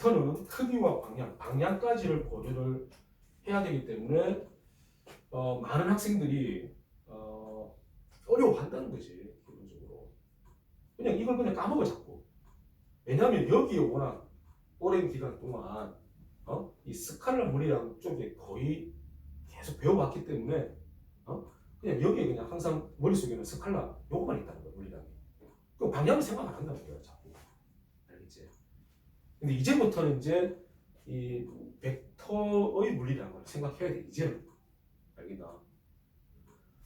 벡터는 크기와 방향까지를 고려를 해야 되기 때문에 많은 학생들이 어려워한다는 거지. 기본적으로 그냥 이걸 그냥 까먹어 자꾸. 왜냐하면 여기에 워낙 오랜 기간 동안 이 스칼라 물리학 쪽에 거의 계속 배워왔기 때문에 그냥 여기에 그냥 항상 머릿속에는 스칼라 요거만 있다는 거야. 물리학이. 그 방향을 생각 안 한다는 거야 자꾸. 알겠지? 근데 이제부터는 이제 이 벡터의 물리학을 생각해야 돼. 이제는. 알겠나?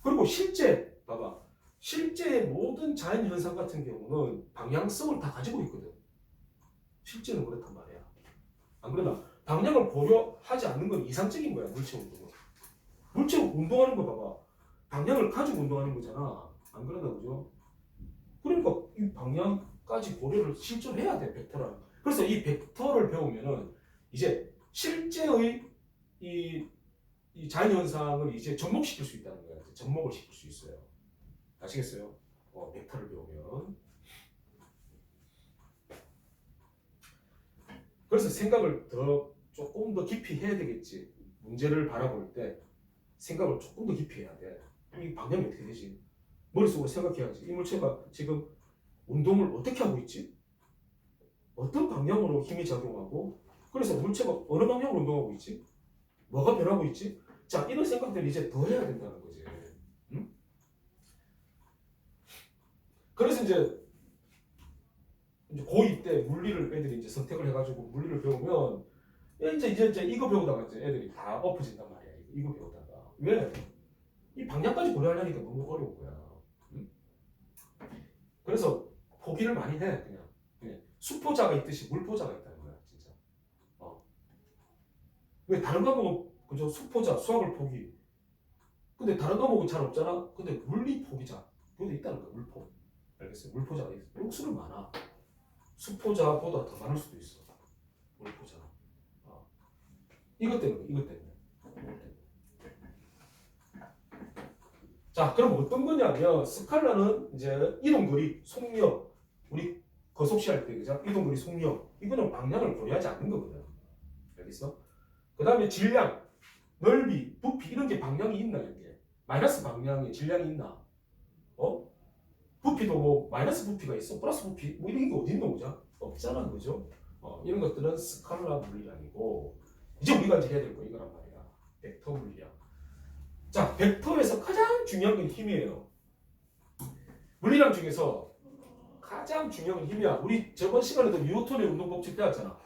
그리고 실제 봐봐. 실제 모든 자연 현상 같은 경우는 방향성을 다 가지고 있거든. 실제는 그렇단 말이야. 안 그러나 방향을 고려하지 않는 건 이상적인 거야. 물체 운동은. 물체 운동하는 거 봐봐. 방향을 가지고 운동하는 거잖아. 안 그러나 그죠? 그러니까 이 방향까지 고려를 실제로 해야 돼. 벡터라는. 그래서 이 벡터를 배우면은 이제 실제의 이 자연 현상을 이제 접목시킬 수 있다는 거야. 접목을 시킬 수 있어요. 아시겠어요? 벡터를 배우면. 그래서 생각을 조금 더 깊이 해야 되겠지. 문제를 바라볼 때 생각을 조금 더 깊이 해야 돼. 이 방향이 어떻게 되지? 머릿속으로 생각해야지. 이 물체가 지금 운동을 어떻게 하고 있지? 어떤 방향으로 힘이 작용하고, 그래서 물체가 어느 방향으로 운동하고 있지? 뭐가 변하고 있지? 자, 이런 생각들을 이제 더 해야 된다는 거지. 응? 그래서 이제 고2 때 물리를 애들이 이제 선택을 해가지고 물리를 배우면 이제 이거 배우다가 이제 애들이 다 엎어진단 말이야. 이거 배우다가. 왜? 이 방향까지 고려하려니까 너무 어려운 거야. 응? 그래서 포기를 많이 해. 그냥 수포자가 있듯이 물포자가 있다는 거야. 진짜. 왜 다른 과목은 그저 수포자, 수학을 포기. 근데 다른 과목은 잘 없잖아. 근데 물리 포기자. 그것도 있다는 거야. 물포. 알겠어요? 물포자가 있어. 육수는 많아. 수포자보다 더 많을 수도 있어. 물포자. 이것 때문에. 자, 그럼 어떤 거냐면 스칼라는 이제 이동거리, 속력, 우리 거속시 할 때 그죠? 이동거리, 속력 이거는 방향을 고려하지 않는 거거든. 알겠어? 그 다음에 질량, 넓이, 부피 이런 게 방향이 있나 이게? 마이너스 방향에 질량이 있나? 부피도 뭐 마이너스 부피가 있어, 플러스 부피 뭐 이런 게 어디 있는 거죠? 없잖아, 그죠? 이런 것들은 스칼라 물리량이고 이제 우리가 이제 해야 될 거 이거란 말이야. 벡터 물리량. 자, 벡터에서 가장 중요한 건 힘이에요. 물리량 중에서 가장 중요한 건 힘이야. 우리 저번 시간에도 뉴턴의 운동 법칙 배웠잖아.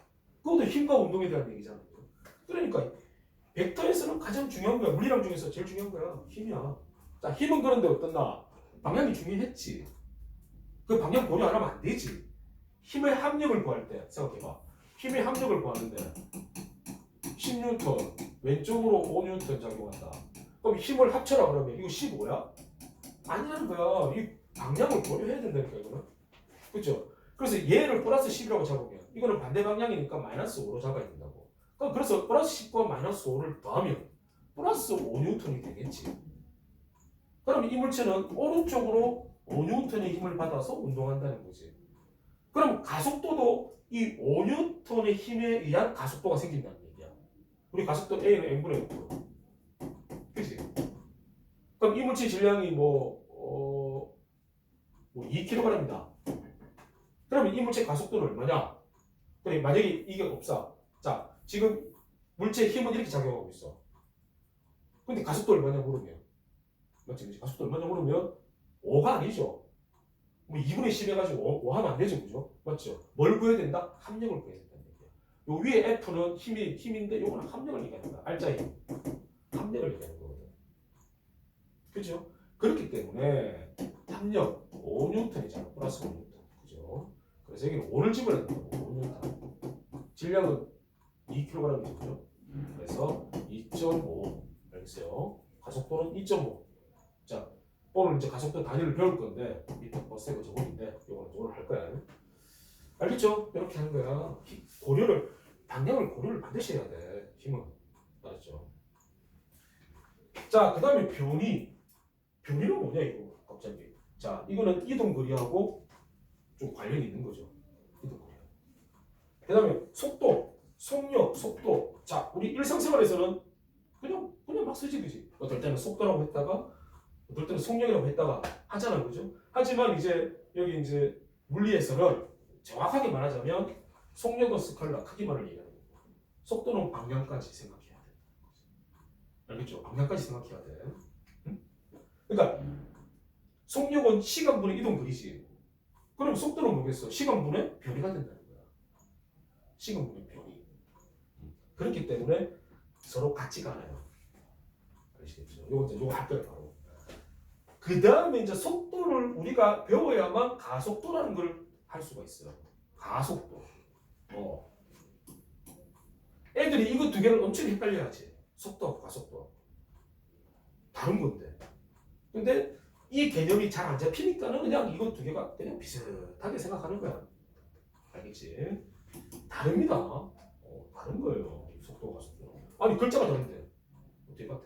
그것도 힘과 운동에 대한 얘기잖아. 그러니까 벡터에서는 가장 중요한 거야. 물리량 중에서 제일 중요한 거야. 힘이야. 자, 힘은 그런데 어떻나? 방향이 중요했지. 그 방향 고려 안 하면 안 되지. 힘의 합력을 구할 때 생각해봐. 힘의 합력을 구하는데 10N 왼쪽으로 5N 작용한다. 그럼 힘을 합쳐라 그러면 이거 15야? 아니라는 거야. 이 방향을 고려해야 된다니까 이거는. 그렇죠? 그래서 얘를 플러스 10이라고 잡으면 이거는 반대 방향이니까 마이너스 5로 잡아야 된다고. 그래서 플러스 10과 마이너스 5를 더하면 플러스 5N이 되겠지. 그럼 이 물체는 오른쪽으로 5N의 힘을 받아서 운동한다는 거지. 그럼 가속도도 이 5N의 힘에 의한 가속도가 생긴다는 얘기야. 우리 가속도 A는 n분의 6. 그치? 그럼 이 물체 질량이 뭐 2kg이다. 그러면 이 물체 가속도는 얼마냐? 그래, 만약에 이게 없어. 자, 지금 물체의 힘은 이렇게 작용하고 있어. 근데 가속도 얼마냐 물으면. 맞지? 가속도 얼마냐 물으면 5가 아니죠. 뭐 2분의 10 해가지고 5 하면 안 되죠. 그죠? 맞죠? 뭘 구해야 된다? 합력을 구해야 된다는 얘기야. 요 위에 F는 힘인데 요거는 합력을 얘기하는 거야. 알자 힘. 합력을 얘기하는 거거든. 그죠? 그렇기 때문에 합력 5N이잖아. 플러스 5N. 그죠? 그래서 여기는 5를 집어야 된다고. 5N. 질량은 2kg이죠. 그죠? 그래서 2.5. 알겠어요? 가속도는 2.5. 자, 오늘 이제 가속도 단위를 배울 건데 밑에 버스가 저거인데 이거는 오늘 할 거야. 알겠죠? 이렇게 하는 거야. 방향을 고려를 반드시 해야 돼. 힘은. 알았죠? 자, 그 다음에 변이는 뭐냐 이거 갑자기. 자, 이거는 이동거리하고 좀 관련이 있는 거죠. 이동거리. 그 다음에 속도, 속력, 속도. 자, 우리 일상생활에서는 그냥 막 쓰지, 그지? 어떨 때는 속도라고 했다가, 어떨 때는 속력이라고 했다가 하잖아, 그죠? 하지만 이제 여기 이제 물리에서는 정확하게 말하자면 속력은 스칼라 크기만을 얘기하는 거고, 속도는 방향까지 생각해야 돼. 알겠죠? 방향까지 생각해야 돼. 응? 그러니까 속력은 시간분의 이동거리지. 그럼 속도는 뭐겠어? 시간분의 변이가 된다는 거야. 시간분의 변이. 그렇기 때문에 서로 같지가 않아요. 아시겠죠? 요거 할 거예요, 바로. 그 다음에 이제 속도를 우리가 배워야만 가속도라는 걸 할 수가 있어요. 가속도. 애들이 이거 두 개를 엄청 헷갈려하지. 속도하고 가속도. 다른 건데. 근데 이 개념이 잘 안 잡히니까는 그냥 이거 두 개가 그냥 비슷하게 생각하는 거야. 알겠지? 다릅니다. 다른 거예요. 속도가 가속도. 아니 글자가 다른데 어떻게 같아?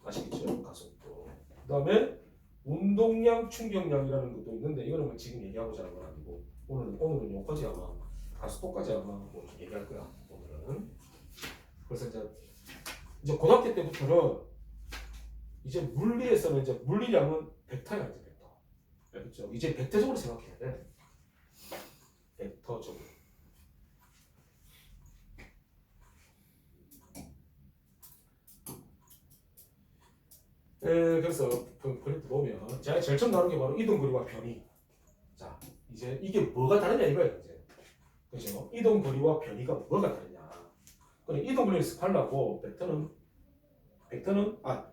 아시겠죠? 가속도. 그 다음에 운동량, 충격량이라는 것도 있는데 이거는 뭐 지금 얘기하고자 하는 건 아니고 오늘은 여기까지 아마 가속도까지 아마 뭐 얘기할 거야. 오늘은. 그래서 이제 고등학교 때부터는 이제 물리에서는 이제 물리량은 벡터야, 이제 벡터. 알겠죠? 이제 벡터적으로 생각해야 돼. 벡터적으로. 그래서 그래프 보면 제가 제일 처음 나눈 게 바로 이동거리와 변이. 자, 이제 이게 뭐가 다르냐 이거예요, 이제. 그죠? 이동거리와 변이가 뭐가 다르냐. 그럼 이동거리는 스칼라고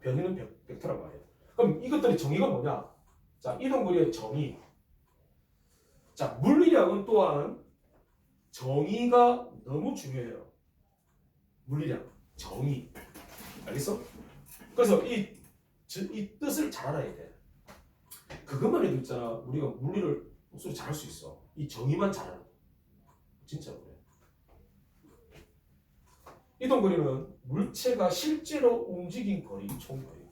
변이는 벡터라고 말해요. 그럼 이것들의 정의가 뭐냐? 자, 이동거리의 정의. 자, 물리량은 또한 정의가 너무 중요해요. 물리량, 정의. 알겠어? 그래서 이 뜻을 잘 알아야 돼. 그것만 해도 있잖아. 우리가 물리를 목소리 잘할 수 있어. 이 정의만 잘 알아. 진짜 그래. 이동거리는 물체가 실제로 움직인 거리, 총거리.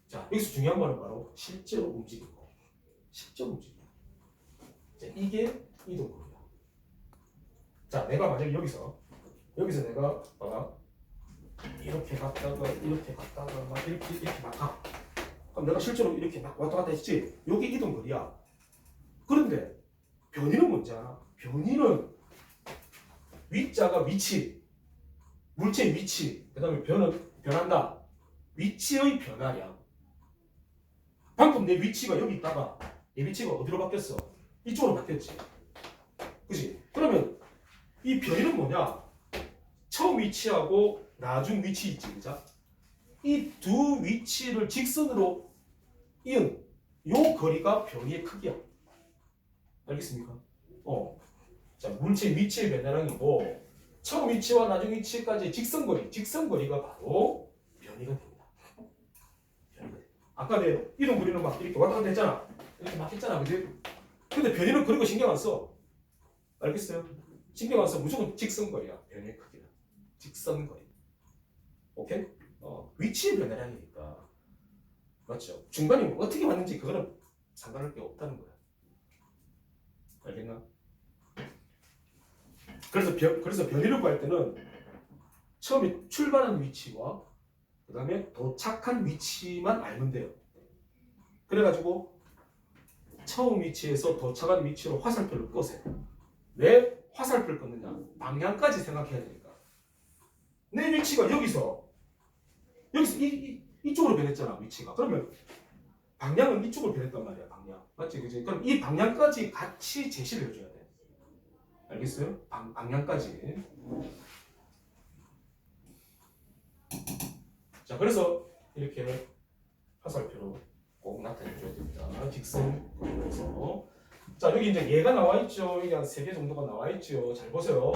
자, 여기서 중요한 거는 바로 실제로 움직인 거리. 실제로 움직인 거리. 자, 이게 이동거리야. 자, 내가 만약에 여기서 내가 봐봐. 이렇게 갔다가 막 이렇게 막 가. 그럼 내가 실제로 이렇게 막 왔다 갔다 했지. 여기 이동거리야. 그런데 변이는 뭔지 알아? 변이는 위자가 위치, 물체의 위치, 그 다음에 변한다. 위치의 변화량. 방금 내 위치가 여기 있다가 내 위치가 어디로 바뀌었어? 이쪽으로 바뀌었지. 그치? 그러면 이 변이는 뭐냐? 처음 위치하고 나중 위치 있지, 그죠? 이 두 위치를 직선으로 이은 요 거리가 변이의 크기야. 알겠습니까? 자, 물체 위치의 변화량이고 처음 위치와 나중 위치까지 직선거리가 바로 변이가 됩니다. 변이가 됩니다. 아까 내 이동거리는 막 이렇게 왔다 갔다 했잖아. 이렇게 막 했잖아, 그지? 근데 변이는 그런 거 신경 안 써. 알겠어요? 신경 안 써. 무조건 직선거리야. 변이의 크기는. 직선거리. 오케이? 위치의 변화량이니까. 맞죠? 중간이 어떻게 왔는지 그거는 상관할 게 없다는 거야. 알겠나? 그래서 변이를 구할 때는 처음에 출발한 위치와 그 다음에 도착한 위치만 알면 돼요. 그래가지고 처음 위치에서 도착한 위치로 화살표를 끄세요. 왜 화살표를 끄느냐? 방향까지 생각해야 되니까. 내 위치가 여기서 이쪽으로 변했잖아, 위치가. 그러면 방향은 이쪽으로 변했단 말이야, 방향. 맞지, 그지? 그럼 이 방향까지 같이 제시를 해줘야 돼. 알겠어요? 방향까지. 자, 그래서 이렇게 화살표로 꼭 나타내줘야 됩니다. 직선거리에서. 자, 여기 이제 얘가 나와 있죠. 여기 한 3개 정도가 나와 있죠. 잘 보세요.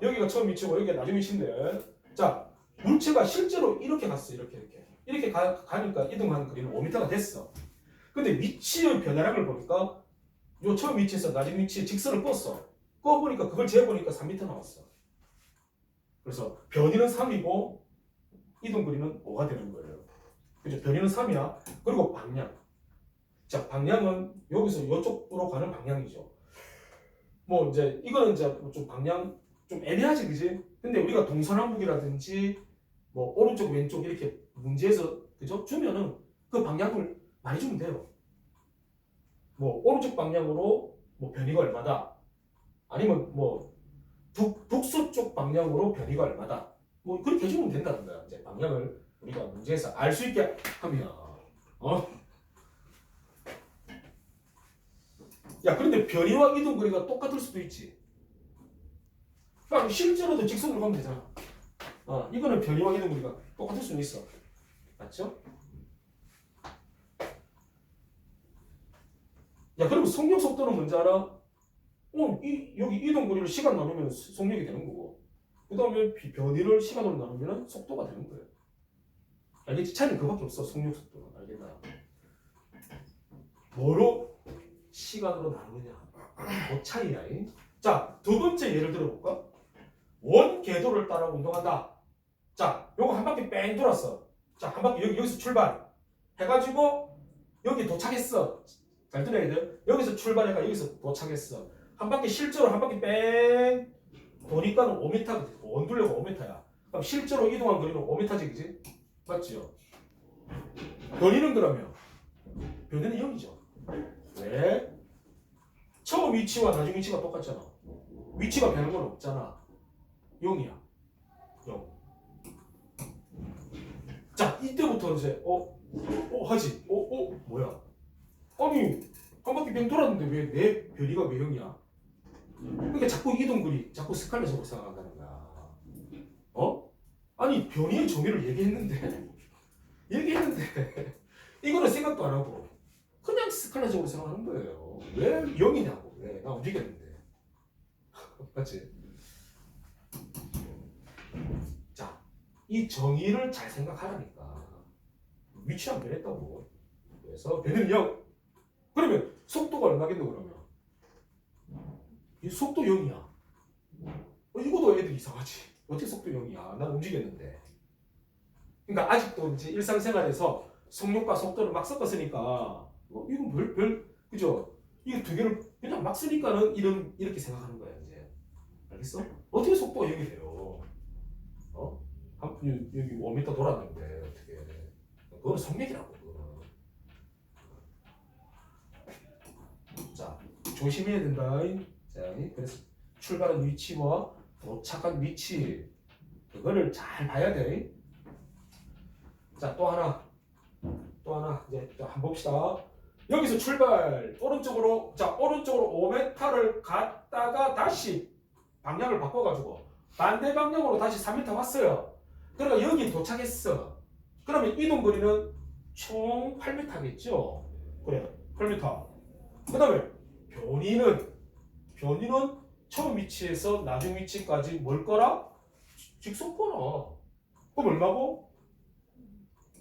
여기가 처음 위치고 여기가 나중 위치인데, 자, 물체가 실제로 이렇게 갔어. 이렇게 가니까 이동하는 거리는 5m가 됐어. 근데 위치의 변화량을 보니까 요 처음 위치에서 나중 위치에 직선을 껐어. 꺼보니까 그걸 재보니까 3m 나왔어. 그래서 변이는 3이고 이동거리는 5가 되는 거예요. 그죠? 변이는 3이야. 그리고 방향. 자, 방향은 여기서 이쪽으로 가는 방향이죠. 뭐 이제 이거는 이제 좀 방향 좀 애매하지, 그지? 근데 우리가 동서남북이라든지 뭐 오른쪽 왼쪽 이렇게 문제에서 그죠? 주면은 그 방향을 많이 주면 돼요. 뭐 오른쪽 방향으로 뭐 변이가 얼마다, 아니면 뭐 북서쪽 방향으로 변이가 얼마다, 뭐 그렇게 해주면 된다는 거야. 이제 방향을 우리가 문제에서 알 수 있게 하면 야, 그런데 변이와 이동 거리가 똑같을 수도 있지. 그러니까 실제로도 직선으로 가면 되잖아. 이거는 변이와 이동 거리가 똑같을 수는 있어. 맞죠? 야, 그럼 속력 속도는 뭔지 알아? 여기 이동 거리를 시간 나누면 속력이 되는 거고, 그 다음에 변이를 시간으로 나누면 속도가 되는 거예요. 알겠지? 차이는 그밖에 없어. 속력 속도는. 알겠나? 뭐로 시간으로 나누느냐, 그 차이야. 자, 두 번째 예를 들어볼까? 원 궤도를 따라 운동한다. 자, 요거 한 바퀴 뺑 돌았어. 자, 한 바퀴 여기서 출발 해가지고 여기 도착했어. 잘 들어야 돼요. 여기서 출발해가 여기서 도착했어. 한 바퀴 실제로 한 바퀴 뺑 도니까는 5m, 원둘레가 5m야. 그럼 실제로 이동한 거리는 5m지, 그지? 맞죠? 변이는 그러면 변이는 0이죠. 왜? 처음 위치와 나중 위치가 똑같잖아. 위치가 변한 건 없잖아. 0이야. 0. 자, 이때부터 이제 하지. 뭐야? 아니, 한 바퀴 뺑 돌았는데 왜 내 변이가 왜 0이야? 그러니까 자꾸 이동거리, 자꾸 스칼렛으로 생각한다는 거야. 아니, 변이의 정의를 얘기했는데 이거는 생각도 안 하고 그냥 스칼렛으로 생각하는 거예요. 왜 0이냐고. 왜? 나 움직였는데. 맞지? 자, 이 정의를 잘 생각하라니까. 위치 안 변했다고. 그래서 변은 0. 그러면 속도가 얼마겠노 그러면? 이 속도 0이야. 이것도 애들 이상하지. 어떻게 속도 0이야? 난 움직였는데. 그러니까 아직도 이제 일상생활에서 속력과 속도를 막 섞었으니까 이건 그죠? 이게 두 개를 그냥 막 쓰니까는 이렇게 생각하는 거야 이제. 알겠어? 어떻게 속도가 0이 돼요? 여기 5m 돌았는데 어떻게? 그거는 속력이라고. 그거는. 자, 조심해야 된다. 자, 그래서 출발한 위치와 도착한 위치 그거를 잘 봐야 돼. 자, 또 하나 이제 한번 봅시다. 여기서 출발 오른쪽으로, 자, 오른쪽으로 5m를 갔다가 다시 방향을 바꿔가지고 반대 방향으로 다시 3m 왔어요. 그러니까 여기 도착했어. 그러면 이동 거리는 총 8m겠죠? 그래, 8m. 그 다음에 변이는 처음 위치에서 나중 위치까지 뭘 거라? 직속거라. 그럼 얼마고?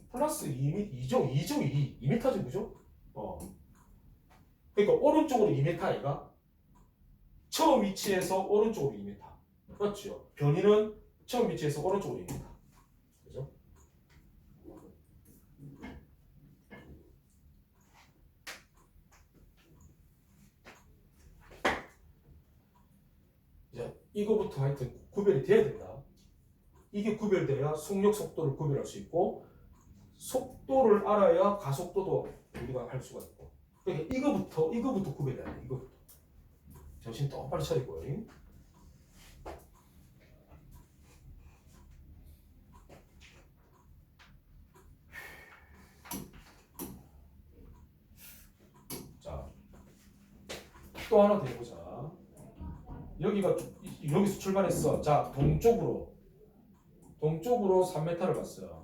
플러스 2죠. 2m죠, 그죠? 그러니까 오른쪽으로 2m 아이가? 처음 위치에서 오른쪽으로 2m. 맞죠? 변이는 처음 위치에서 오른쪽으로 2m. 그죠? 이제 이거부터 하여튼 구별이 돼야 된다. 이게 구별돼야 속력 속도를 구별할 수 있고, 속도를 알아야 가속도도 우리가 할 수가 있고. 그러니까 이거부터 구별해야 돼. 이거부터. 정신 똑바로 차리고. 자, 또 하나 더 해보자. 여기서 출발했어. 자, 동쪽으로 3m를 갔어요.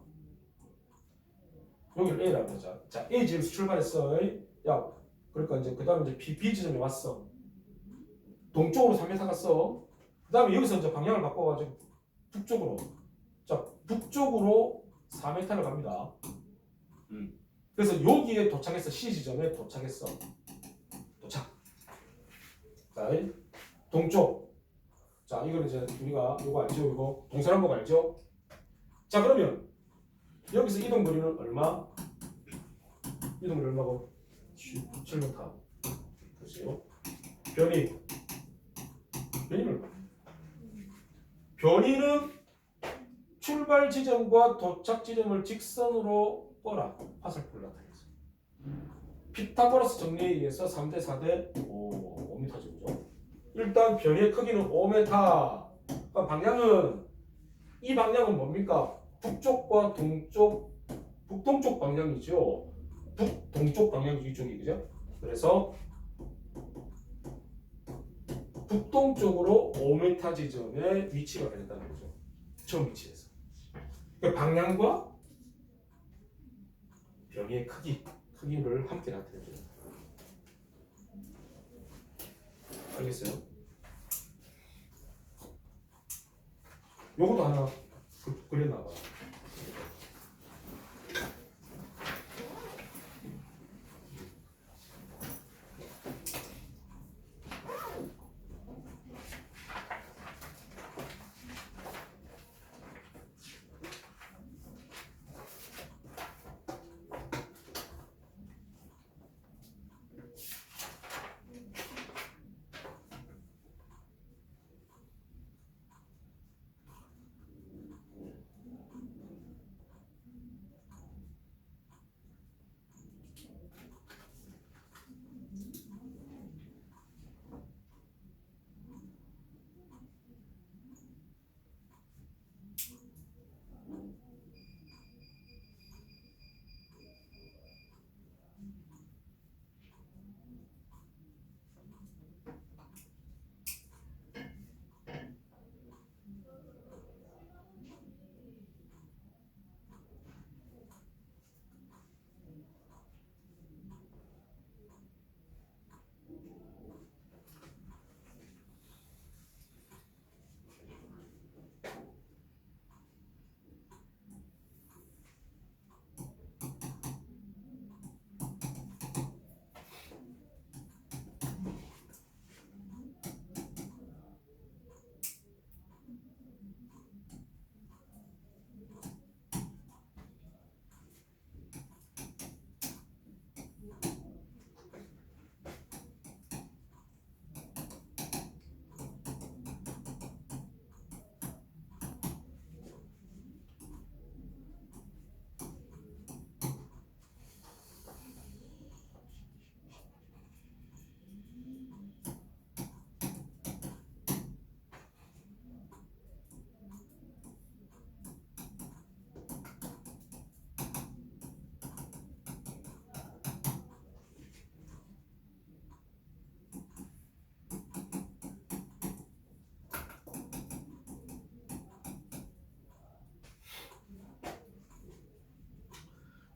여기를 A라고 하자. 자, A 지점에서 출발했어. 야, 그러니까 이제 그 다음에 이제 B 지점에 왔어. 동쪽으로 3m 갔어. 그 다음에 여기서 이제 방향을 바꿔가지고 북쪽으로. 자, 북쪽으로 4m를 갑니다. 그래서 여기에 도착했어. C 지점에 도착했어. 도착. 자, 동쪽. 자, 이걸 이제 우리가 이거 알죠? 이거 동서남북 알죠? 자, 그러면 여기서 이동 거리는 얼마? 이동 거리 얼마고? 7m. 보세요. 변이. 변이는 출발 지점과 도착 지점을 직선으로 뻗어 화살표를 나타내서 피타고라스 정리에 의해서 3대 4대 5m죠. 그죠? 일단 변이의 크기는 5m. 그러니까 방향은 이 방향은 뭡니까? 북쪽과 동쪽, 북동쪽 방향이죠. 북동쪽 방향이 이쪽이 그죠? 그래서 북동쪽으로 5m 지점에 위치가 된다는 거죠. 처음 위치에서. 그러니까 방향과 변이의 크기를 함께 나타내줘요. 알겠어요? 요것도 하나 그려놔봐.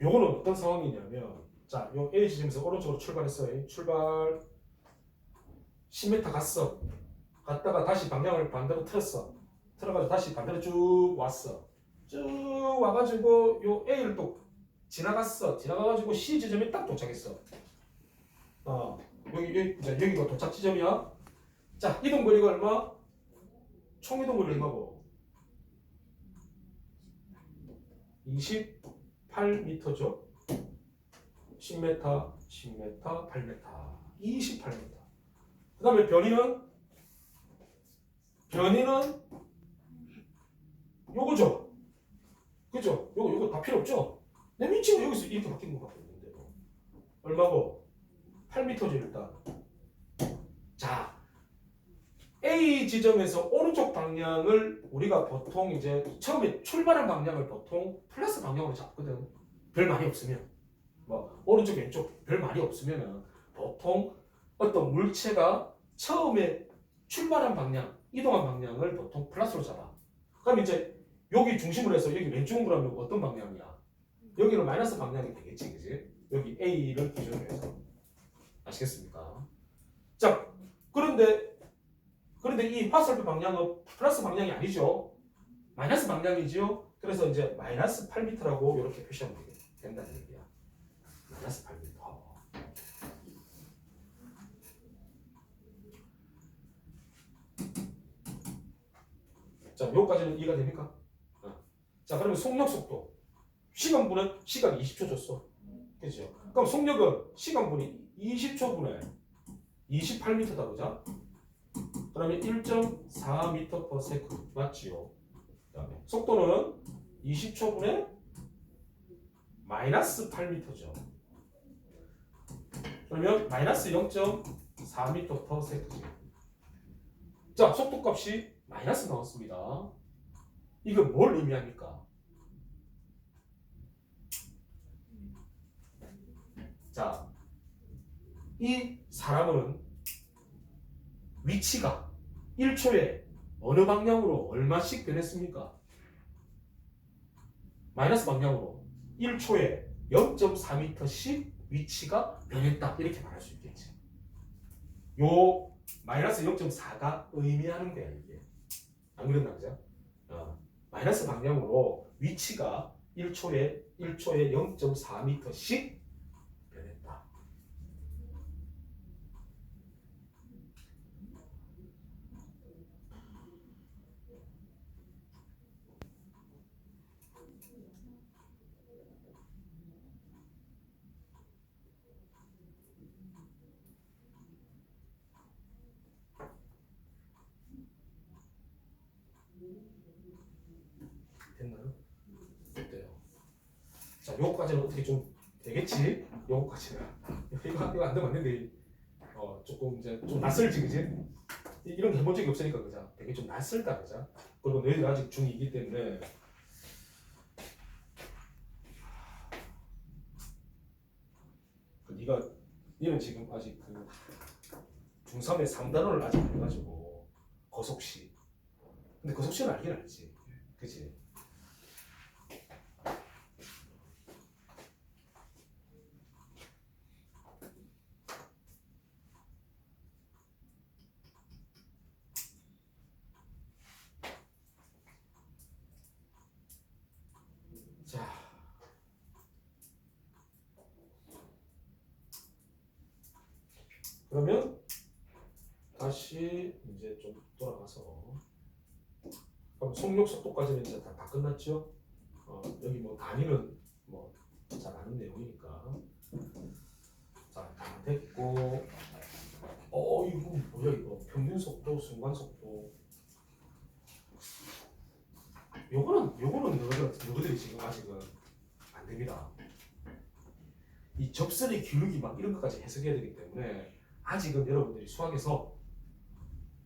요거는 어떤 상황이냐면, 자, 요 A 지점에서 오른쪽으로 출발했어요. 출발 10m 갔어. 갔다가 다시 방향을 반대로 틀었어. 틀어가지고 다시 반대로 쭉 왔어. 쭉 와가지고 요 A를 또 지나갔어. 지나가가지고 C 지점에 딱 도착했어. 여기가 도착 지점이야. 자, 이동 거리가 얼마? 총 이동 거리 얼마고? 28m죠. 10m, 10m, 8m, 28m. 그 다음에 변이는 요거죠. 그죠? 요거 다 필요 없죠? 내 위치가 여기서 이렇게 바뀌는 것 같은데. 얼마고? 8m죠, 일단. 자, A 지점에서 오른쪽 방향을 우리가 보통 이제 처음에 출발한 방향을 보통 플러스 방향으로 잡거든. 별 말이 없으면. 뭐, 오른쪽, 왼쪽 별 말이 없으면은 보통 어떤 물체가 처음에 출발한 방향, 이동한 방향을 보통 플러스로 잡아. 그럼 이제 여기 중심으로 해서 여기 왼쪽으로 하면 어떤 방향이야? 여기는 마이너스 방향이 되겠지, 그지? 여기 A를 기준으로 해서. 아시겠습니까? 자, 그런데 이 화살표 방향은 플러스 방향이 아니죠. 마이너스 방향이죠. 그래서 이제 마이너스 8m라고 이렇게 표시하면 된다는 얘기야. 마이너스 8m. 자, 여기까지는 이해가 됩니까? 자, 그러면 속력 속도. 시간분은 시간 20초 줬어. 그죠? 그럼 속력은 시간분이 20초분에 28m다 보자. 그러면 1.4m/s 맞지요? 그다음에 속도는 20초분에 마이너스 8m죠. 그러면 마이너스 0.4m/s. 자, 속도값이 마이너스 나왔습니다. 이거 뭘 의미합니까? 자, 이 사람은 위치가 1초에 어느 방향으로 얼마씩 변했습니까? 마이너스 방향으로 1초에 0.4m씩 위치가 변했다. 이렇게 말할 수 있겠지. 요 마이너스 0.4가 의미하는 거야, 이게. 안 그랬나, 그죠? 마이너스 방향으로 위치가 1초에 0.4m씩 변했다. 됐나요? 어때요? 자, 요거까지는 어떻게 좀 되겠지? 요거까지는. 이거 안 되면 안 되는데, 조금 이제 좀 낯설지, 그지? 이런 게 해본 적이 없으니까, 그죠? 되게 좀 낯설다, 그죠? 그리고 너희들 아직 중2이기 때문에. 니는 지금 아직 그 중3의 3단원을 아직 안 해가지고, 거속시. 근데 거속시는 알긴 알지. 그지? 자, 그러면 다시 이제 좀 돌아가서 그럼 속력 속도까지는 이제 다 끝났죠? 여기 뭐 단위는 뭐 잘 아는 내용이니까 자, 다 됐고 이거 뭐야 이거 평균 속도, 순간 속도 요거는 너희들이 지금 아직은 안 됩니다. 이 접선의 기울기 막 이런 것까지 해석해야 되기 때문에 아직은 여러분들이 수학에서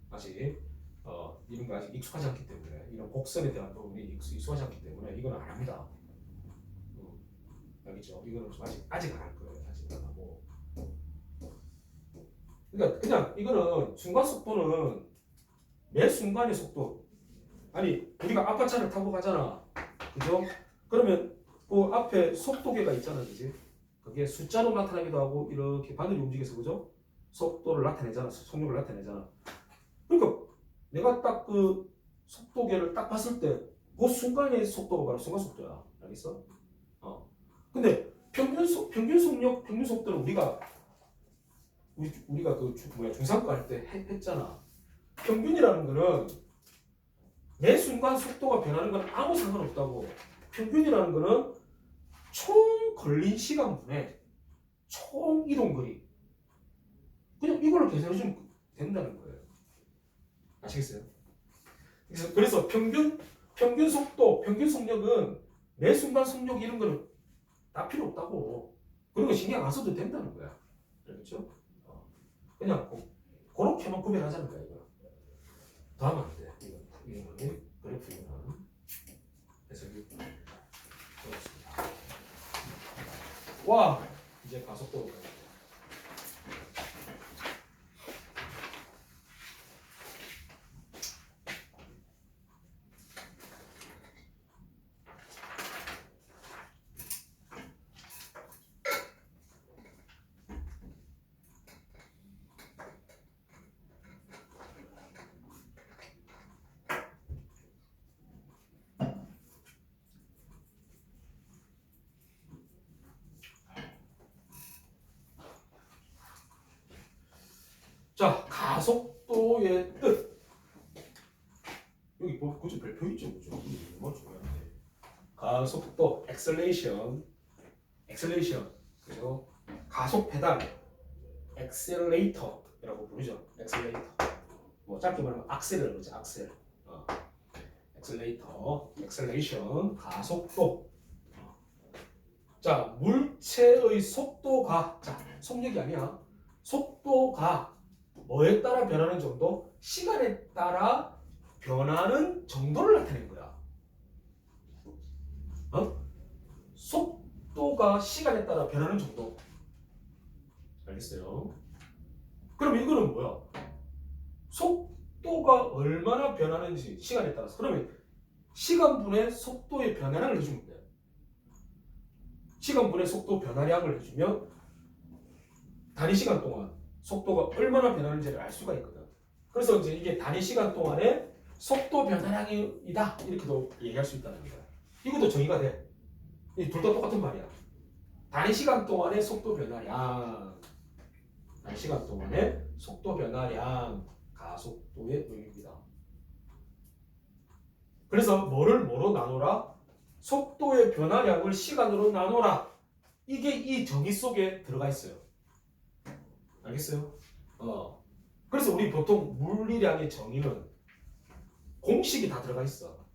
아직 이런 거 아직 익숙하지 않기 때문에 이런 곡선에 대한 부분이 익숙하지 않기 때문에 이건 안 합니다. 알겠죠? 이거는 좀 아직 안 할 거예요. 아직 안 하고. 그러니까 그냥 이거는 순간 속도는 매 순간의 속도. 아니 우리가 아파트를 타고 가잖아. 그죠? 그러면 그 앞에 속도계가 있잖아, 그지? 그게 숫자로 나타나기도 하고 이렇게 바늘이 움직여서 그죠? 속도를 나타내잖아, 속력을 나타내잖아. 그러니까 내가 딱 그 속도계를 딱 봤을 때 그 순간의 속도가 바로 순간 속도야. 알겠어? 근데 평균 속력, 평균 속도는 우리가 그 중상과 할 때 했잖아. 평균이라는 거는 매 순간 속도가 변하는 건 아무 상관없다고. 평균이라는 거는 총 걸린 시간분의 총 이동 거리. 그냥 이걸로 계산해주면 된다는 거예요. 아시겠어요? 그래서 평균 속도, 평균 속력은 매 순간 속력 이런 거는 다 필요 없다고. 그리고 신경 안 써도 된다는 거야. 그렇죠? 그냥 그렇게만 구별하자는 거야 이거. 더 하면 안 돼. 이거는 그래프는 해석이 그렇습니다. 와 이제 가속도로 가요. 자, 가속도의 뜻. 여기 그저 별표 있죠, 그죠? 뭐 중요한데. 가속도, acceleration. 그죠? 가속 페달, 엑셀레이터라고 부르죠. 엑셀레이터. 뭐 짧게 말하면 악셀을 그러죠. 악셀. 엑셀레이터, 엑셀레이션, 가속도. 자, 물체의 속도가, 자, 속력이 아니야. 속도가 뭐에 따라 변하는 정도? 시간에 따라 변하는 정도를 나타낸 거야. 속도가 시간에 따라 변하는 정도. 알겠어요? 그럼 이거는 뭐야? 속도가 얼마나 변하는지 시간에 따라서. 그러면 시간분의 속도의 변화량을 해주면 돼. 시간분의 속도 변화량을 해주면 단위 시간 동안 속도가 얼마나 변하는지를 알 수가 있거든. 그래서 이제 이게 단위 시간 동안의 속도 변화량이다 이렇게도 얘기할 수 있다는 거야. 이것도 정의가 돼. 이 둘 다 똑같은 말이야. 단위 시간 동안의 속도 변화량, 단위 시간 동안의 속도 변화량, 가속도의 의미입니다. 그래서 뭐로 나누라? 속도의 변화량을 시간으로 나누라. 이게 이 정의 속에 들어가 있어요. 알겠어요? 그래서 우리 보통 물리량의 정의는 공식이 다 들어가 있어.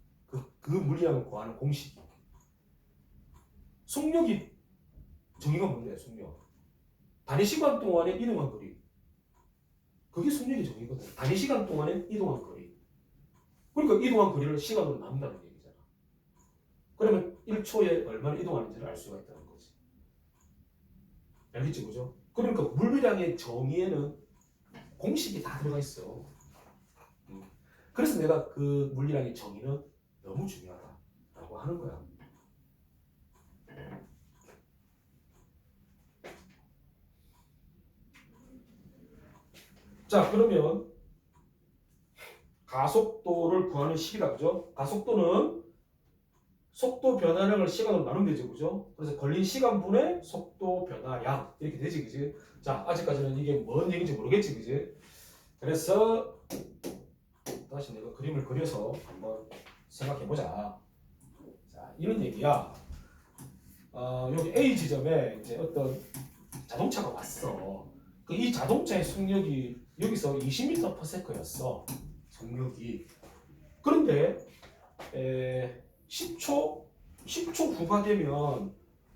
그 물리량을 구하는 공식이. 속력이 정의가 뭔데? 속력. 단위 시간 동안에 이동한 거리. 그게 속력의 정의거든. 단위 시간 동안에 이동한 거리. 그러니까 이동한 거리를 시간으로 나눈다는 얘기잖아. 그러면 1초에 얼마나 이동하는지를 알 수가 있다는 거지. 알겠지, 그죠? 그러니까 물리량의 정의에는 공식이 다 들어가 있어. 그래서 내가 그 물리량의 정의는 너무 중요하다라고 하는 거야. 자, 그러면 가속도를 구하는 식이다, 그죠? 가속도는 속도 변화량을 시간으로 나누면 되죠, 그죠? 그래서 걸린 시간분의 속도 변화량 이렇게 되지, 그지? 자, 아직까지는 이게 뭔 얘기인지 모르겠지, 그지? 그래서 다시 내가 그림을 그려서 한번 생각해 보자. 자, 이런 얘기야. 여기 A 지점에 이제 어떤 자동차가 왔어. 이 자동차의 속력이 여기서 20m/s였어. 속력이. 그런데 10초 후가 되면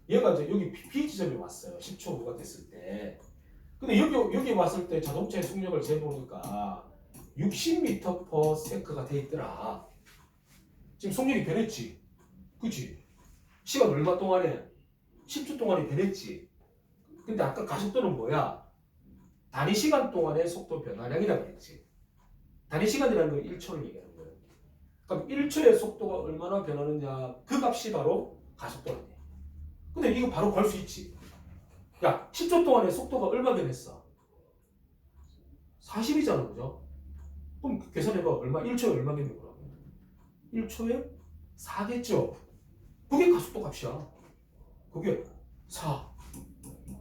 얘가 이제 여기 B 지점에 왔어요. 10초 후가 됐을 때. 근데 여기 왔을 때 자동차의 속력을 재보니까 60m/s가 돼 있더라. 지금 속력이 변했지. 그치? 시간 얼마 동안에? 10초 동안에 변했지. 근데 아까 가속도는 뭐야? 단위 시간 동안의 속도 변화량이라고 했지. 단위 시간이라는 건 1초를 얘기하는 거예요. 그럼 1초의 속도가 얼마나 변하느냐, 그 값이 바로 가속도라는 얘기야. 근데 이거 바로 구할 수 있지. 야, 10초 동안의 속도가 얼마 변했어? 40이잖아, 그죠? 그럼 계산해봐. 얼마? 1초에 얼마 되는 거라고? 1초에 4겠죠? 그게 가속도 값이야. 그게 4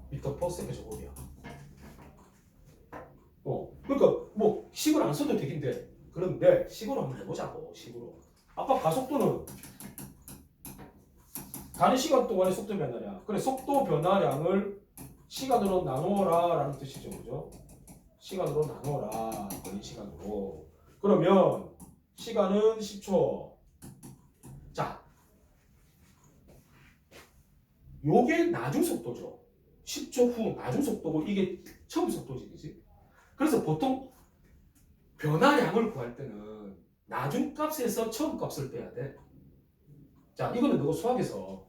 m/s 제곱이야. 그러니까 뭐 식을 안 써도 되긴데, 그런데 식으로 한번 해보자고. 식으로. 아까 가속도는 단위 시간 동안의 속도 변화량. 그래, 속도 변화량을 시간으로 나누어라 라는 뜻이죠, 그죠? 시간으로 나누어라. 걸린 시간으로. 그러면 시간은 10초. 자, 요게 나중 속도죠. 10초 후 나중 속도고 이게 처음 속도지, 그지? 그래서 보통 변화량을 구할 때는 나중 값에서 처음 값을 빼야 돼. 자, 이거는 너가 수학에서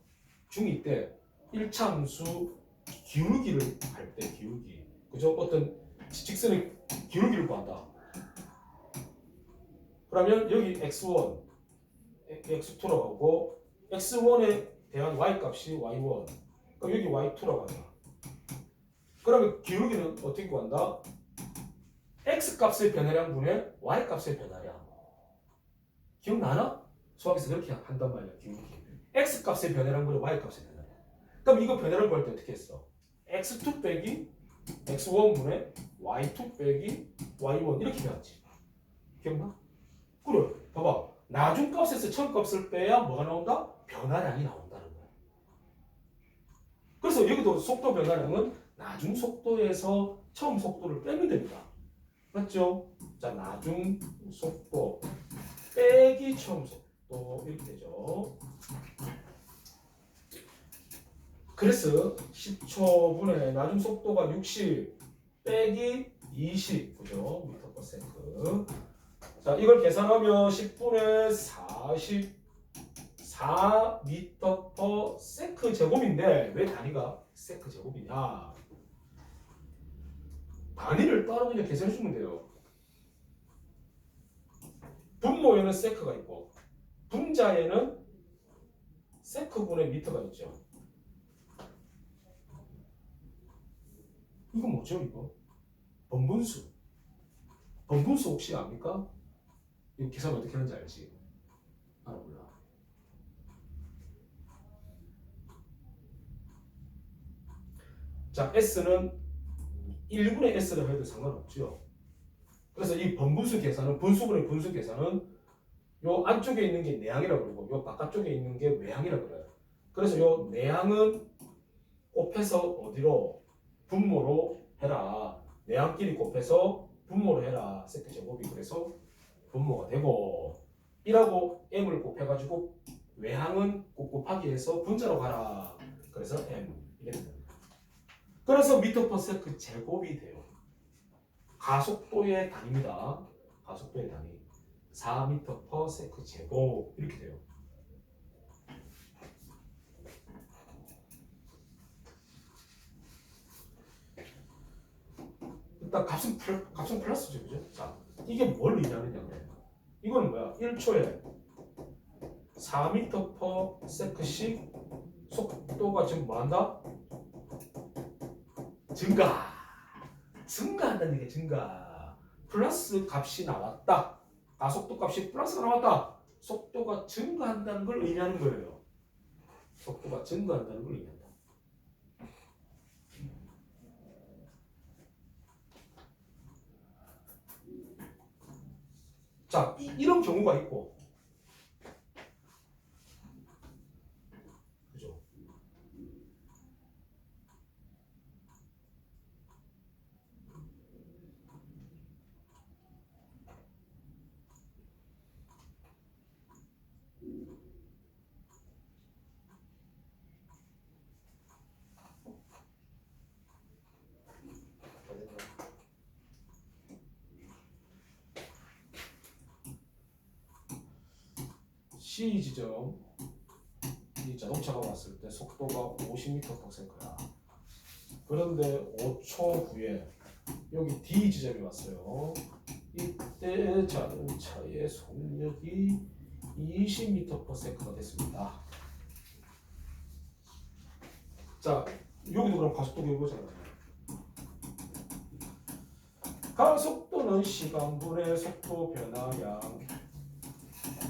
중2 때 1차 함수 기울기를 할 때, 기울기. 그죠? 어떤 직선의 기울기를 구한다. 그러면 여기 x1, x2라고 하고 x1에 대한 y 값이 y1. 그럼 여기 y2라고 한다. 그러면 기울기는 어떻게 구한다? x 값의 변화량 분의 y 값의 변화량. 기억나나? 수학에서 그렇게 한단 말이야. 기울기. x 값의 변화량 분의 y 값의 변화량. 그럼 이거 변화량 구할 때 어떻게 했어? x2 빼기 x1 분의 y2 빼기 y1 이렇게 배웠지. 기억나? 그래. 봐봐. 나중 값에서 처음 값을 빼야 뭐가 나온다? 변화량이 나온다는 거야. 그래서 여기도 속도 변화량은 나중 속도에서 처음 속도를 빼면 됩니다. 맞죠? 자, 나중 속도 빼기 처음 속도 이렇게 되죠. 그래서 10초분에 나중 속도가 60 빼기 20 그죠? 미터 퍼 세컨드. 자, 이걸 계산하면 10분의 44 미터 퍼 세컨드 제곱인데 왜 단위가 세컨드 제곱이냐? 단위를 따로 그냥 계산해 주면 돼요. 분모에는 세크가 있고 분자에는 세크분의 미터가 있죠. 이거 뭐죠 이거? 번분수. 번분수 혹시 압니까? 이거 계산 어떻게 하는지 알지? 알아 몰라. 자, S는 1분의 S를 해도 상관없죠. 그래서 이 번분수 계산은 분수분의 분수 계산은 요 안쪽에 있는 게 내항이라고 그러고 요 바깥쪽에 있는 게 외항이라고 그래요. 그래서 요 내항은 곱해서 어디로? 분모로 해라. 내항끼리 곱해서 분모로 해라. 세트 제곱이 그래서 분모가 되고 이라고 m을 곱해가지고 외항은 곱하기 해서 분자로 가라. 그래서 m 이게 됩니다. 그래서 미터 퍼 세컨드 제곱이 돼요. 가속도의 단위입니다. 가속도의 단위 4m 퍼 세컨드 제곱 이렇게 돼요. 일단 값은 플러스죠, 그죠? 자, 이게 뭘 의미하느냐면 이거는 뭐야? 1초에 4m 퍼 세컨드씩 속도가 지금 뭐한다? 증가한다는 게 증가. 플러스 값이 나왔다. 가속도 값이 플러스가 나왔다. 속도가 증가한다는 걸 의미하는 거예요. 속도가 증가한다는 걸 의미한다. 자, 이런 경우가 있고, 그죠? C 지점, 이 자동차가 왔을 때 속도가 50m/s야. 그런데 5초 후에 여기 D 지점이 왔어요. 이때 자동차의 속력이 20m/s가 됐습니다. 자, 여기도 그럼 가속도 해보잖아요. 가속도는 시간분의 속도 변화량.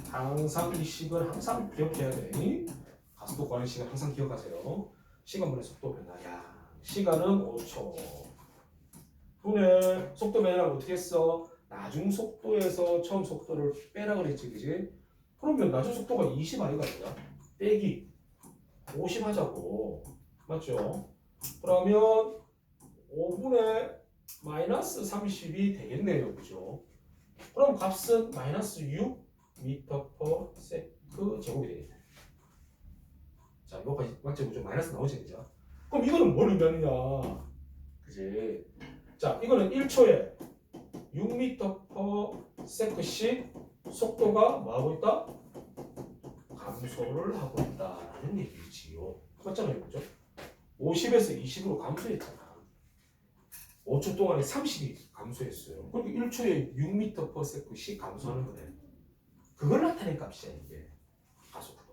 항상 이 식을 항상 기억해야 돼. 가속도 구하는 시간 항상 기억하세요. 시간분의 속도 변화량. 시간은 5초. 분의 속도 변화량 어떻게 했어? 나중 속도에서 처음 속도를 빼라 그랬지, 그지? 그러면 나중 속도가 20 아니가 아니야? 빼기 50 하자고. 맞죠? 그러면 5분의 마이너스 30이 되겠네요. 그죠? 그럼 값은 마이너스 6 미터 퍼 세컨드 제곱이 되겠네. 자, 이거까지 맞죠? 그죠? 마이너스 나오지, 그죠? 그럼 이거는 뭘 의미하느냐? 그지? 자, 이거는 1초에 6m 퍼 세컨드씩 속도가 뭐하고 있다? 감소를 하고 있다라는 얘기지요. 맞잖아요, 그죠? 50에서 20으로 감소했잖아. 5초 동안에 30이 감소했어요. 그러니까 1초에 6m 퍼 세컨드씩 감소하는 거네. 그걸 나타낸 값이야, 이게. 가속도.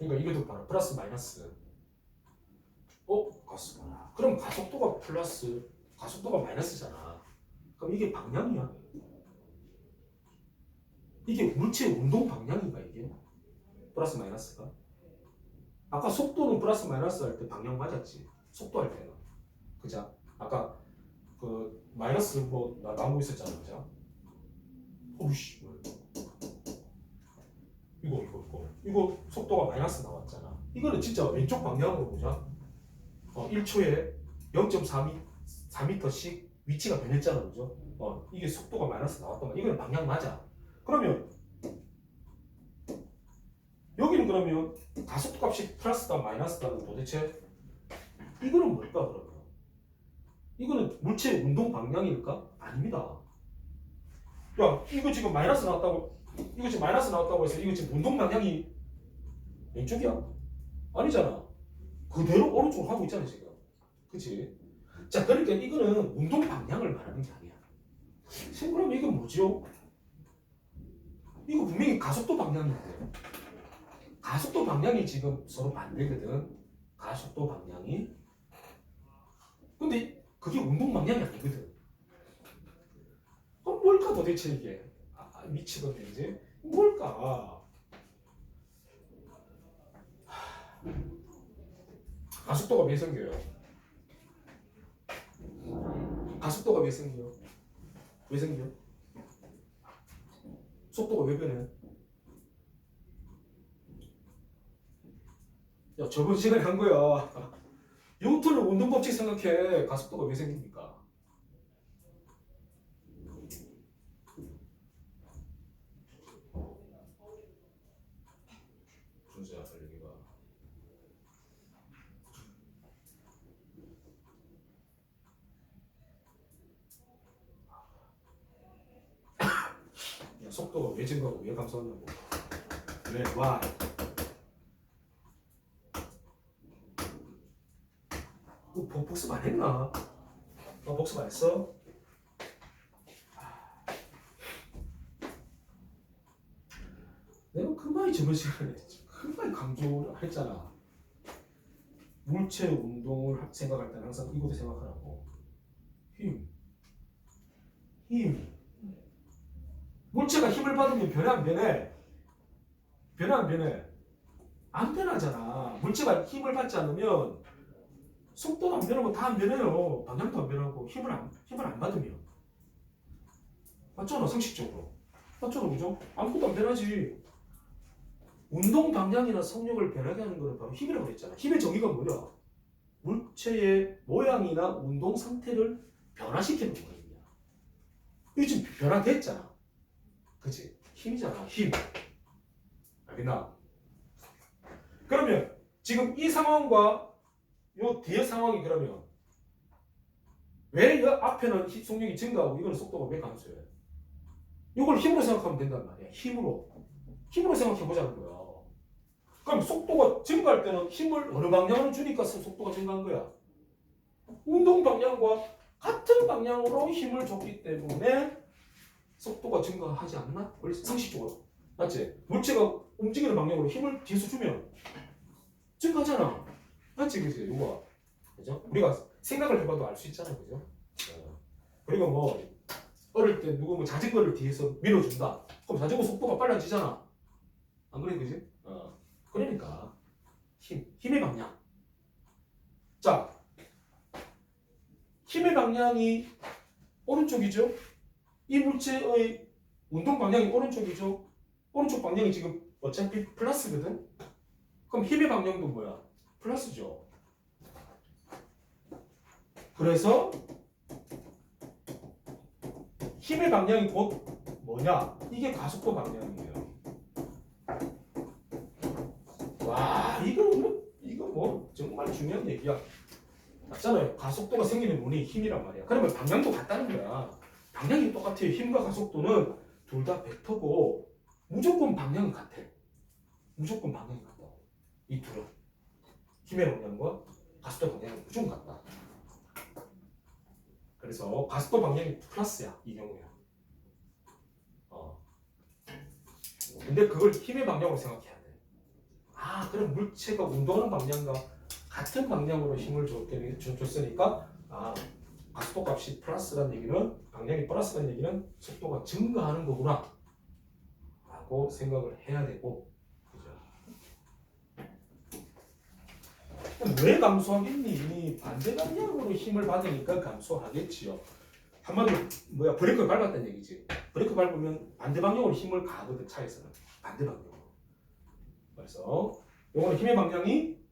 그러니까 이것도 바로 플러스 마이너스. 가스 봐라. 그럼 가속도가 플러스, 가속도가 마이너스잖아. 그럼 이게 방향이야. 이게 물체 운동 방향인가 이게? 플러스 마이너스가? 아까 속도는 플러스 마이너스 할 때 방향 맞았지. 속도 할 때는. 그죠? 아까 그 마이너스 뭐 나오고 있었잖아. 그죠? 오우씨. 이거 속도가 마이너스 나왔잖아. 이거는 진짜 왼쪽 방향으로 보자. 1초에 0.4m씩 위치가 변했잖아. 그죠? 이게 속도가 마이너스 나왔단 말이야. 이거는 방향 맞아. 그러면 여기는 그러면 가속도 값이 플러스다 마이너스다는 도대체 이거는 뭘까 그러면? 이거는 물체 운동 방향일까? 아닙니다. 야, 이거 지금 마이너스 나왔다고, 이거 지금 마이너스 나왔다고 해서 이거 지금 운동 방향이 왼쪽이야? 아니잖아. 그대로 오른쪽으로 하고 있잖아 지금. 그치? 자, 그러니까 이거는 운동 방향을 말하는 게 아니야. 그럼 이건 뭐죠? 이거 분명히 가속도 방향인데 가속도 방향이 지금 서로 반대거든. 가속도 방향이. 근데 그게 운동 방향이 아니거든. 그럼 뭘까 도대체 이게? 미치겠네 이제. 뭘까? 가속도가 왜 생겨요? 가속도가 왜 생겨요? 왜 생겨? 속도가 왜 변해? 야, 저번 시간에 한 거야. 뉴턴의 운동 법칙 생각해. 가속도가 왜 생깁니까? 준수야, 여기가. 야, 속도가 왜 증가하고 왜 감소하냐고. 왜? Why? 복습 안 했나? 복습 안 했어? 내가 금방이 저번 시간에 금방이 강조를 했잖아. 물체 운동을 생각할 때는 항상 이것도 생각하라고. 힘. 물체가 힘을 받으면 변해 안 변해? 변해 안 변해? 안 변하잖아. 물체가 힘을 받지 않으면 속도도 안 변하고 다 안 변해요. 방향도 안 변하고 힘을 안 받으면. 맞잖아, 상식적으로. 맞잖아, 그죠? 아무것도 안 변하지. 운동 방향이나 성력을 변하게 하는 거는 바로 힘이라고 했잖아. 힘의 정의가 뭐냐? 물체의 모양이나 운동 상태를 변화시키는 거거든요. 이게 지금 변화됐잖아. 그치? 힘이잖아, 힘. 알겠나? 그러면 지금 이 상황과 요 뒤의 상황이 그러면 왜 이 앞에는 속력이 증가하고 이거는 속도가 왜 감소해? 이걸 힘으로 생각하면 된단 말이야. 힘으로 생각해보자는 거야. 그럼 속도가 증가할 때는 힘을 어느 방향으로 주니까 속도가 증가한 거야. 운동 방향과 같은 방향으로 힘을 줬기 때문에 속도가 증가하지 않나? 원래 상식적으로. 맞지? 물체가 움직이는 방향으로 힘을 뒤에서 주면 증가하잖아. 맞지? 그치? 이거. 그죠? 우리가 생각을 해봐도 알 수 있잖아. 그죠? 그리고 뭐 어릴 때 누구 뭐 자전거를 뒤에서 밀어준다. 그럼 자전거 속도가 빨라지잖아. 안 그래? 그지? 그러니까 힘의 방향. 자, 힘의 방향이 오른쪽이죠? 이 물체의 운동 방향이 오른쪽이죠? 오른쪽 방향이 지금 어차피 플러스거든? 그럼 힘의 방향도 뭐야? 플러스죠. 그래서 힘의 방향이 곧 뭐냐? 이게 가속도 방향이에요. 와, 이거 뭐 정말 중요한 얘기야. 맞잖아요. 가속도가 생기는 원인이 힘이란 말이야. 그러면 방향도 같다는 거야. 방향이 똑같아요. 힘과 가속도는 둘 다 벡터고 무조건 방향은 같아. 무조건 방향이 같다고. 이 둘은 힘의 방향과 가속도 방향은 무조건 같다. 그래서 가속도 방향이 플러스야. 이 경우야. 근데 그걸 힘의 방향으로 생각해야 돼. 그럼 물체가 운동하는 방향과 같은 방향으로 힘을 줬으니까 가속도 값이 플러스라는 얘기는 방향이 플러스라는 얘기는 속도가 증가하는 거구나 라고 생각을 해야 되고, 그죠? 왜 감소하겠니? 반대 방향으로 힘을 받으니까 감소하겠지요. 한마디로 브레이크를 밟았다는 얘기지. 브레이크 밟으면 반대 방향으로 힘을 가하거든. 차에서는 반대 방향으로. 그래서 요거는 힘의 방향이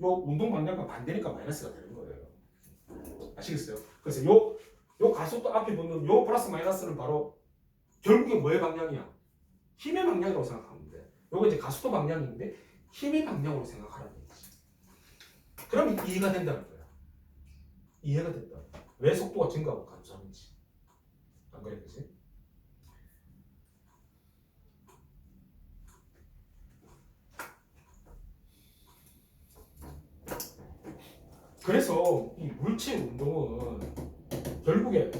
요 운동 방향과 반대니까 마이너스가 되는 거예요. 아시겠어요? 그래서 요 가속도 앞에 붙는 요 플러스 마이너스는 바로 결국에 뭐의 방향이야? 힘의 방향이라고 생각하면 돼. 요거 이제 가속도 방향인데 힘의 방향으로 생각하라는 얘기지. 그러면 이해가 된다는 거야. 이해가 된다. 왜 속도가 증가하고 감소하는지. 안 그래, 그지? 그래서 이 물체 운동은 결국에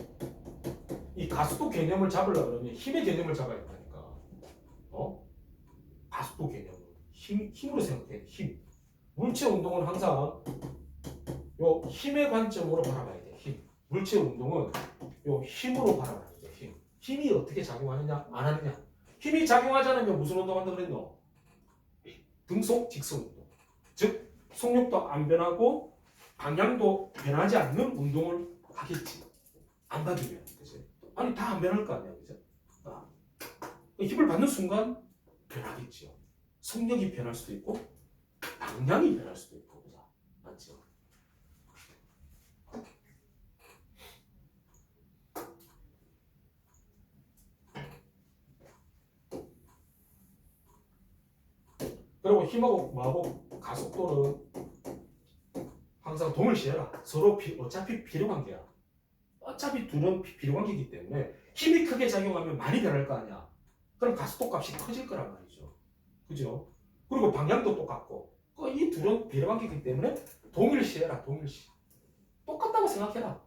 이 가속도 개념을 잡으려고 그러면 힘의 개념을 잡아야 된다니까. 가속도 개념을 힘으로 생각해. 힘. 물체 운동은 항상 요 힘의 관점으로 바라봐야 돼. 힘. 물체 운동은 요 힘으로 바라봐야 돼. 힘. 힘이 어떻게 작용하느냐, 안 하느냐. 힘이 작용하지 않으면 무슨 운동한다 그랬노? 등속 직선 운동. 즉 속력도 안 변하고 방향도 변하지 않는 운동을 하겠지. 안 받으면, 그치? 아니 다 안 변할 거 아니야, 그죠? 힘을 받는 순간 변하겠지요. 속력이 변할 수도 있고 방향이 변할 수도 있고, 그죠? 맞죠? 그리고 힘하고 뭐하고 가속도는 항상 동일시해라. 서로 어차피 비례관계야. 어차피 둘은 비례관계이기 때문에 힘이 크게 작용하면 많이 변할 거 아니야. 그럼 가속도 값이 커질 거란 말이죠. 그죠? 그리고 방향도 똑같고 이 둘은 비례관계이기 때문에 동일시해라. 동일시. 똑같다고 생각해라.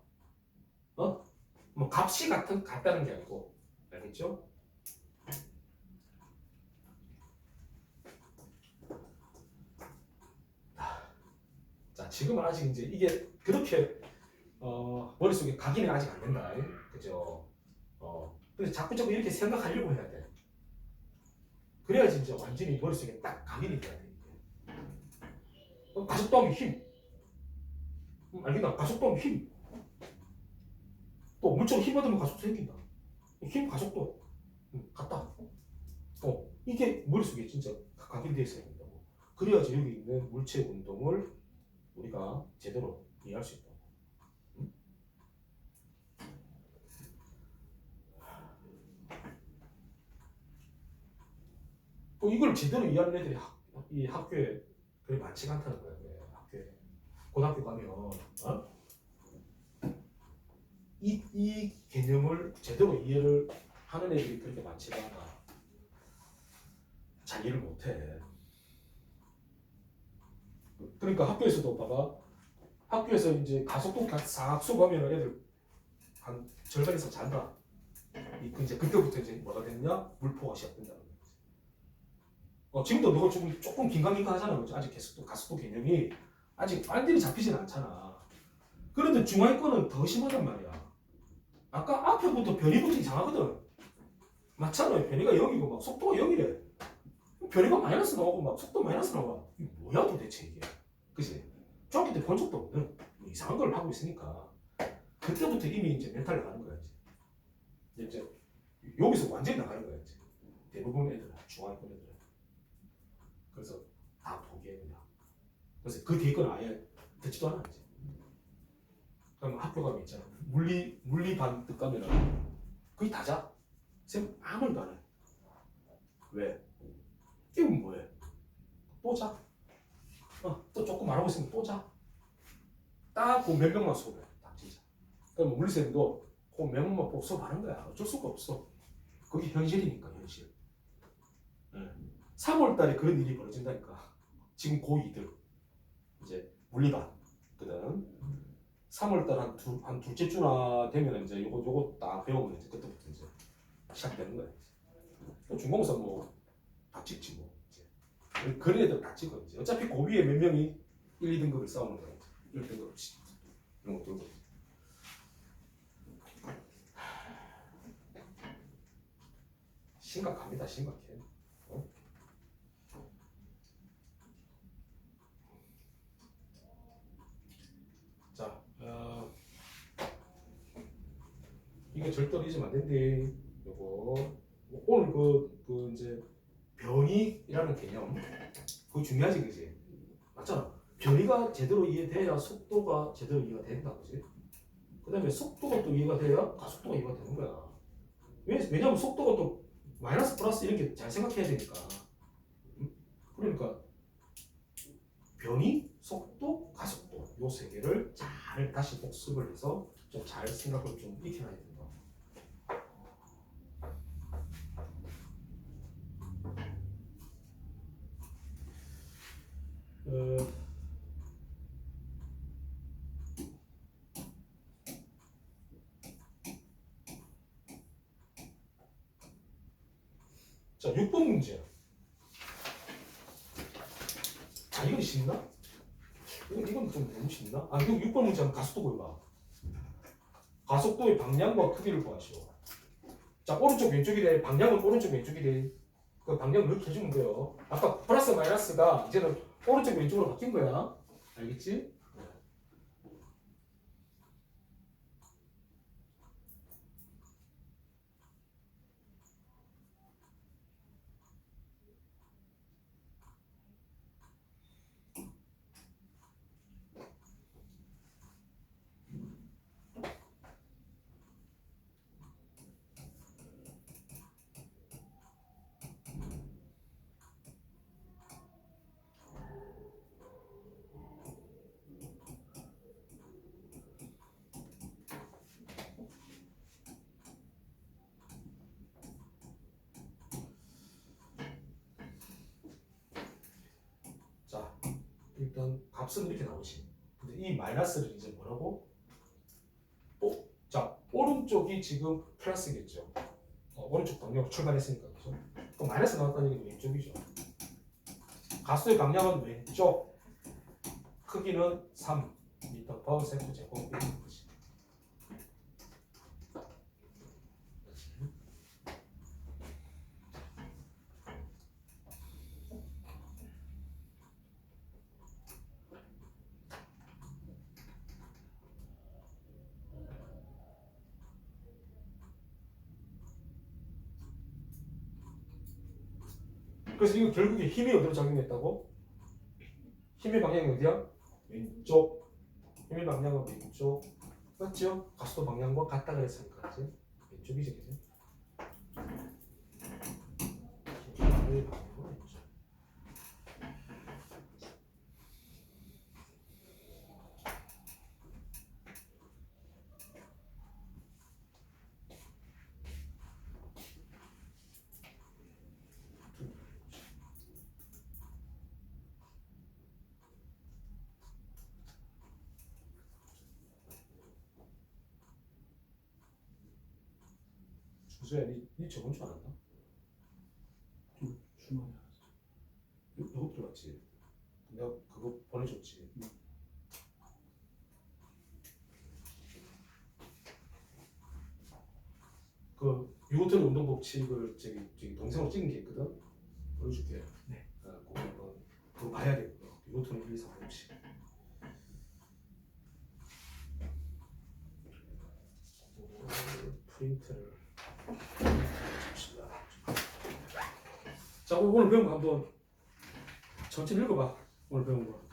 뭐 값이 같다는 게 아니고. 알겠죠? 자, 지금은 아직 이제 이게 그렇게 머릿속에 각인이 아직 안 된다. 그죠? 근데 자꾸 이렇게 생각하려고 해야 돼. 그래야지 이제 완전히 머릿속에 딱 각인이 돼야 돼. 가속도 하면 힘. 알겠나? 가속도 하면 힘. 또 물체로 힘 받으면 가속도 생긴다. 힘, 가속도 같다. 이게 머릿속에 진짜 각인되어 있어야 된다고. 그래야지 여기 있는 물체 운동을 우리가 제대로 이해할 수 있다고. 또 이걸 제대로 이해하는 애들이 이 학교에 그리 많지가 않다는 거야. 학교에. 고등학교 가면 이 개념을 제대로 이해를 하는 애들이 그렇게 많지가 않아. 잘 이해를 못해. 그러니까 학교에서도 봐봐. 학교에서 이제 가속도 싹 쏘가면 애들 한 절반 이상 잔다. 이제 그때부터 이제 뭐가 됐냐? 물포가 시작된다는 거지. 지금도 너가 조금 긴가민가 하잖아. 그렇지? 아직 가속도 개념이 아직 완전히 잡히진 않잖아. 그런데 중하위권은 더 심하단 말이야. 아까 앞에부터 변이부터 이상하거든. 맞잖아요. 변이가 0이고 막 속도가 0이래. 변이가 마이너스 나오고 막 속도 마이너스 나와. 이게 뭐야 도대체 이게. 그치? 중학교 때 본 적도 없는 이상한 걸 하고 있으니까 그때부터 이미 이제 멘탈 나가는 거야. 이제 여기서 완전히 나가는 거야. 이제. 대부분 애들, 중하위권 애들. 그래서 다 포기해 그냥. 그래서 그 뒤에 건 아예 듣지도 않아 이제. 그럼 학교 가면 있잖아. 물리반 뜻 가면은 거의 다자. 쌤 아무 말도 안 해. 왜? 이건 뭐해? 또 자. 또 조금 알아보고 있으면 또 자. 딱 그 몇 명만 수업해. 딱 진짜. 그럼 물리쌤도 그 몇 명만 보고 수업하는 거야. 어쩔 수가 없어. 그게 현실이니까 현실. 3월달에 그런 일이 벌어진다니까. 지금 고2들 이제 물리반거든. 3월달 한 둘째 주나 되면 이제 요거 딱 배우면 이제 그때부터 이제 시작되는 거야. 중공사 뭐 닥치지 뭐 이제. 그런 애들 다 찍어 이제. 어차피 그 위에 몇 명이 1, 2등급을 싸우는 거야. 1등급 이런 것들. 심각합니다. 심각해. 어? 자, 이거 절대로 잊으면 안 된대. 요거 오늘 그 이제 변이라는 개념 그거 중요하지, 그지? 맞잖아. 변이가 제대로 이해돼야 속도가 제대로 이해가 된다, 그지? 그 다음에 속도가 또 이해가 돼야 가속도가 이해가 되는 거야. 왜냐면 속도가 또 마이너스 플러스 이런 게 잘 생각해야 되니까. 그러니까 변이, 속도, 가속도 요 세 개를 잘 다시 복습을 해서 좀 잘 생각을 좀 익혀놔야 된다. 자, 6번 문제. 아, 이건 쉽나? 이건 좀 너무 쉽나? 아, 이거 6번 문제는 가속도 구해봐. 가속도의 방향과 크기를 구하시오. 자, 오른쪽 왼쪽이래. 방향은 오른쪽 왼쪽이래. 그 방향을 이렇게 해주면 돼요. 아까 플러스 마이너스가 이제는 오른쪽 왼쪽으로 바뀐 거야. 알겠지? 자, 일단 값은 이렇게 나오지. 근데 이 마이너스를 이제 뭐라고? 자, 오른쪽이 지금 플러스겠죠. 오른쪽 방향으로 출발했으니까. 그죠? 그럼 마이너스 나왔다는 얘기는 왼쪽이죠. 가수의 방향은 왼쪽. 크기는 3 미터 퍼 세컨드 제곱 이런 거지. 그래서 이거 결국에 힘이 어디로 작용했다고? 힘의 방향이 어디야? 왼쪽. 힘의 방향은 왼쪽. 맞죠? 가수도 방향과 같다 그랬으니까. 그치? 왼쪽이지, 그치? 힘의 방향은 왼쪽. 주수야, 니 저번 주 안 한다? 주말에 요거 들어갔지? 내가 그거 보내줬지? 그 유호튼 운동 법칙을 저기 동영상으로 찍은 게 있거든. 보여줄게. 네. 그거 봐야 되거든. 유호튼 1, 2, 3 법칙. 프린트를 줍시다. 자, 오늘 배운 거 한번 전체 읽어봐. 오늘 배운 거.